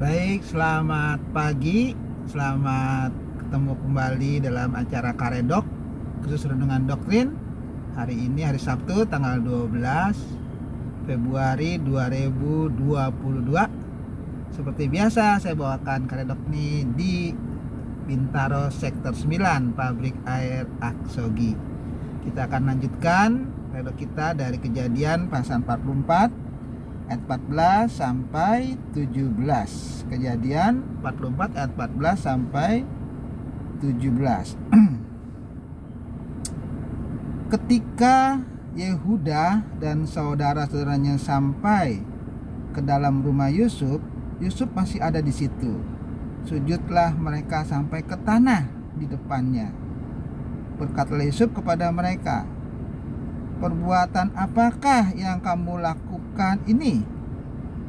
Baik, selamat pagi. Selamat ketemu kembali dalam acara Karedok, khusus renungan doktrin. Hari ini hari Sabtu tanggal 12 Februari 2022. Seperti biasa saya bawakan Karedok nih di Bintaro Sektor 9, Pabrik Air Aksogi. Kita akan lanjutkan Karedok kita dari Kejadian pasal 44 ayat 14 sampai 17. Kejadian 44 ayat 14 sampai 17. Ketika Yehuda dan saudara-saudaranya sampai ke dalam rumah Yusuf, Yusuf masih ada di situ. Sujudlah mereka sampai ke tanah di depannya. Berkatalah Yusuf kepada mereka, "Perbuatan apakah yang kamu lakukan ini?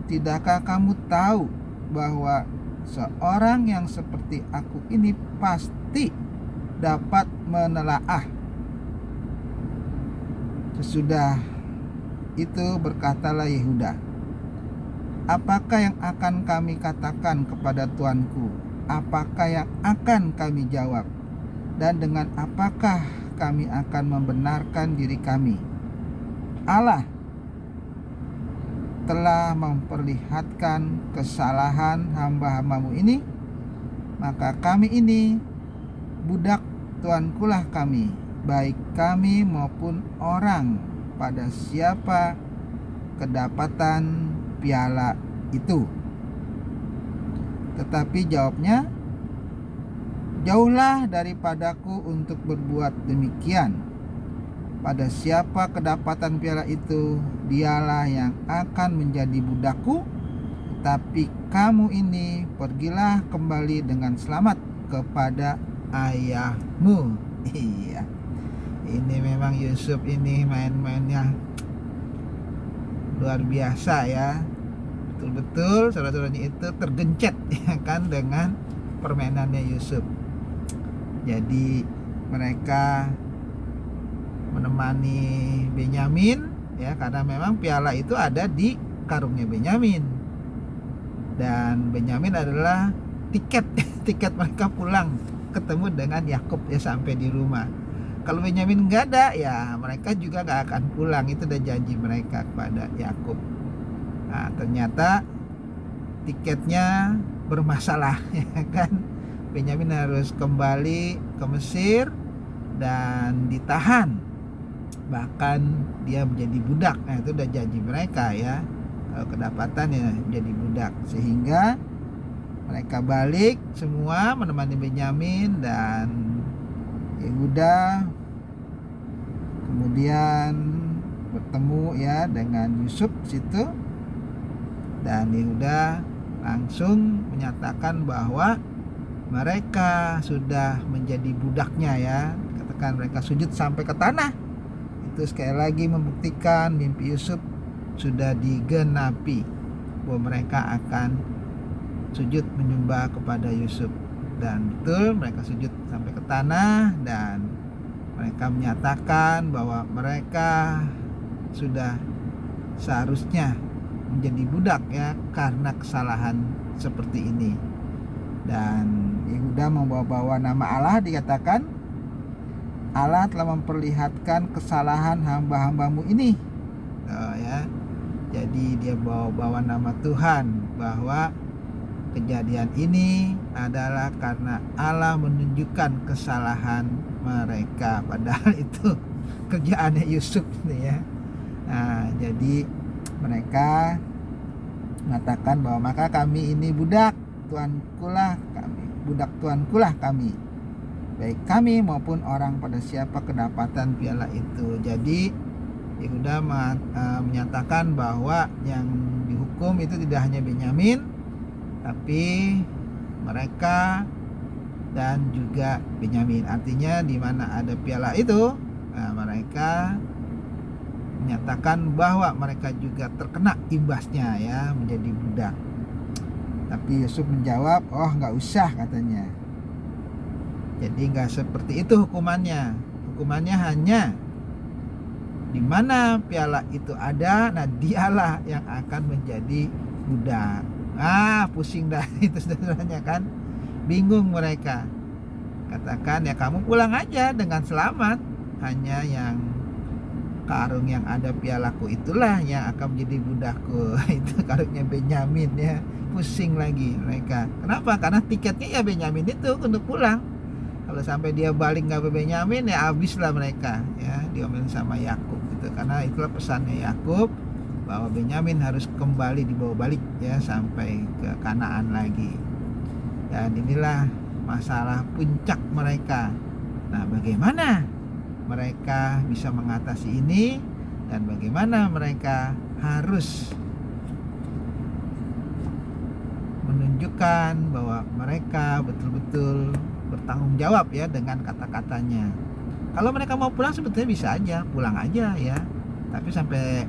Tidakkah kamu tahu bahwa seorang yang seperti aku ini pasti dapat menelaah?" Sesudah itu berkatalah Yehuda, "Apakah yang akan kami katakan kepada tuanku? Apakah yang akan kami jawab? Dan dengan apakah kami akan membenarkan diri kami? Allah telah memperlihatkan kesalahan hamba-hambamu ini, maka kami ini budak tuankulah kami, baik kami maupun orang pada siapa kedapatan piala itu." Tetapi jawabnya, "Jauhlah daripadaku untuk berbuat demikian. Pada siapa kedapatan piala itu, dialah yang akan menjadi budakku. Tapi kamu ini pergilah kembali dengan selamat kepada ayahmu." Iya, ini memang Yusuf ini main-mainnya luar biasa ya. Betul-betul saudara-saudaranya itu tergencet ya kan dengan permainannya Yusuf. Jadi mereka menemani Benyamin ya, karena memang piala itu ada di karungnya Benyamin. Dan Benyamin adalah tiket mereka pulang ketemu dengan Yakub ya sampai di rumah. Kalau Benyamin nggak ada ya mereka juga nggak akan pulang. Itu udah janji mereka kepada Yakub. Nah, ternyata tiketnya bermasalah ya kan. Benyamin harus kembali ke Mesir dan ditahan, bahkan dia menjadi budak. Nah, itu udah janji mereka ya, kalau kedapatan ya menjadi budak. Sehingga mereka balik semua menemani Benyamin dan Yehuda kemudian bertemu ya dengan Yusuf situ, dan Yehuda langsung menyatakan bahwa mereka sudah menjadi budaknya ya. Katakan mereka sujud sampai ke tanah. Itu sekali lagi membuktikan mimpi Yusuf sudah digenapi, bahwa mereka akan sujud menyembah kepada Yusuf. Dan betul mereka sujud sampai ke tanah, dan mereka menyatakan bahwa mereka sudah seharusnya menjadi budak ya karena kesalahan seperti ini. Dan Yehuda membawa-bawa nama Allah, dikatakan Allah telah memperlihatkan kesalahan hamba-hambamu ini. Ya. Jadi dia bawa-bawa nama Tuhan, bahwa kejadian ini adalah karena Allah menunjukkan kesalahan mereka. Padahal itu kerjaannya Yusuf nih ya. Nah, jadi mereka mengatakan bahwa maka kami ini budak tuankulah kami, budak tuankulah kami, baik kami maupun orang pada siapa kedapatan piala itu. Jadi Yehuda menyatakan bahwa yang dihukum itu tidak hanya Benyamin, tapi mereka dan juga Benyamin. Artinya di mana ada piala itu, mereka menyatakan bahwa mereka juga terkena imbasnya ya, menjadi budak. Tapi Yusuf menjawab, "Oh, nggak usah," katanya. Jadi nggak seperti itu hukumannya. Hukumannya hanya di mana piala itu ada, nah dialah yang akan menjadi budak. Pusing dah itu saudaranya kan. Bingung mereka. Katakan ya kamu pulang aja dengan selamat. Hanya yang karung yang ada pialaku itulah yang akan menjadi budakku. Itu karungnya Benyamin ya. Pusing lagi mereka. Kenapa? Karena tiketnya ya Benyamin itu untuk pulang. Kalau sampai dia balik nggak Benyamin ya habislah mereka ya, diomelin sama Yakub gitu. Karena itulah pesannya Yakub bahwa Benyamin harus kembali dibawa balik ya sampai ke Kanaan lagi. Dan inilah masalah puncak mereka. Nah, bagaimana mereka bisa mengatasi ini dan bagaimana mereka harus menunjukkan bahwa mereka betul-betul bertanggung jawab ya dengan kata-katanya. Kalau mereka mau pulang sebetulnya bisa aja, pulang aja ya. Tapi sampai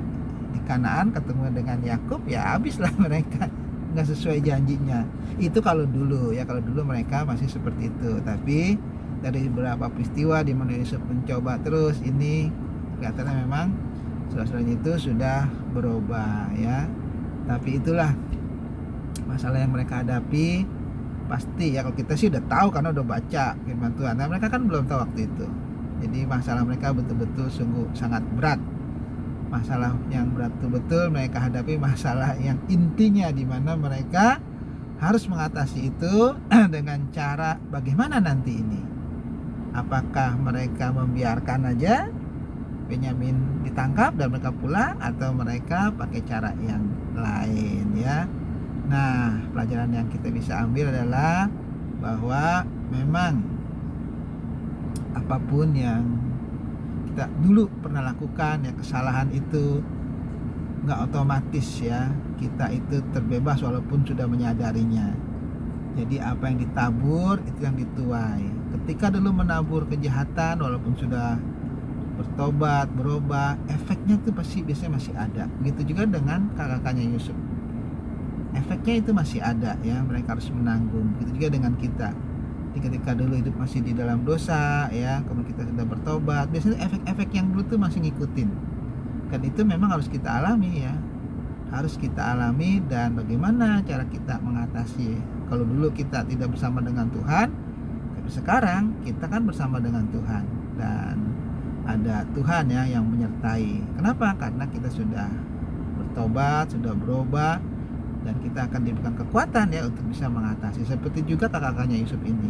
di Kanaan ketemu dengan Yakub ya habislah mereka, nggak sesuai janjinya. Itu kalau dulu ya, kalau dulu mereka masih seperti itu. Tapi dari beberapa peristiwa di mana Yusuf mencoba terus, ini kelihatannya memang saudara-saudaranya itu sudah berubah ya. Tapi itulah masalah yang mereka hadapi. Pasti ya, kalau kita sih udah tahu karena udah baca firman Tuhan. Nah, mereka kan belum tahu waktu itu. Jadi masalah mereka betul-betul sungguh sangat berat. Masalah yang betul-betul mereka hadapi, masalah yang intinya di mana mereka harus mengatasi itu dengan cara bagaimana nanti ini. Apakah mereka membiarkan aja Benyamin ditangkap dan mereka pulang, atau mereka pakai cara yang lain ya. Nah, pelajaran yang kita bisa ambil adalah bahwa memang apapun yang kita dulu pernah lakukan ya, kesalahan itu nggak otomatis ya kita itu terbebas walaupun sudah menyadarinya. Jadi apa yang ditabur itu yang dituai. Ketika dulu menabur kejahatan walaupun sudah bertobat, berubah, efeknya itu pasti biasanya masih ada. Begitu juga dengan kakaknya Yusuf. Efeknya itu masih ada ya, mereka harus menanggung. Begitu juga dengan kita. Jadi ketika dulu hidup masih di dalam dosa ya, kemudian kita sudah bertobat, biasanya efek-efek yang dulu tuh masih ngikutin. Dan itu memang harus kita alami ya. Harus kita alami, dan bagaimana cara kita mengatasi. Kalau dulu kita tidak bersama dengan Tuhan, tapi sekarang kita kan bersama dengan Tuhan dan ada Tuhan ya yang menyertai. Kenapa? Karena kita sudah bertobat, sudah berubah, dan kita akan diberikan kekuatan ya untuk bisa mengatasi. Seperti juga kakak-kakaknya Yusuf ini,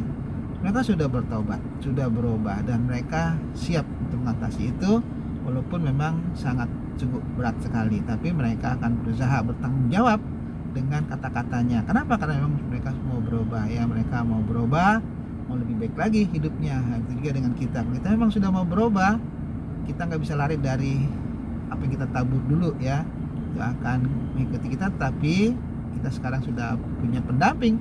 mereka sudah bertobat, sudah berubah, dan mereka siap untuk mengatasi itu walaupun memang sangat cukup berat sekali. Tapi mereka akan berusaha bertanggung jawab dengan kata-katanya. Kenapa? Karena memang mereka mau berubah ya, mereka mau berubah, mau lebih baik lagi hidupnya. Itu juga dengan kita. Kita memang sudah mau berubah, kita nggak bisa lari dari apa yang kita tabur dulu ya. Itu akan mengikuti kita, tapi kita sekarang sudah punya pendamping,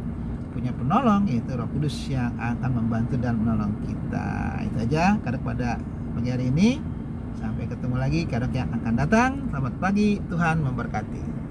punya penolong, yaitu Roh Kudus yang akan membantu dan menolong kita. Itu aja pada pagi hari ini. Sampai ketemu lagi kadang yang akan datang. Selamat pagi, Tuhan memberkati.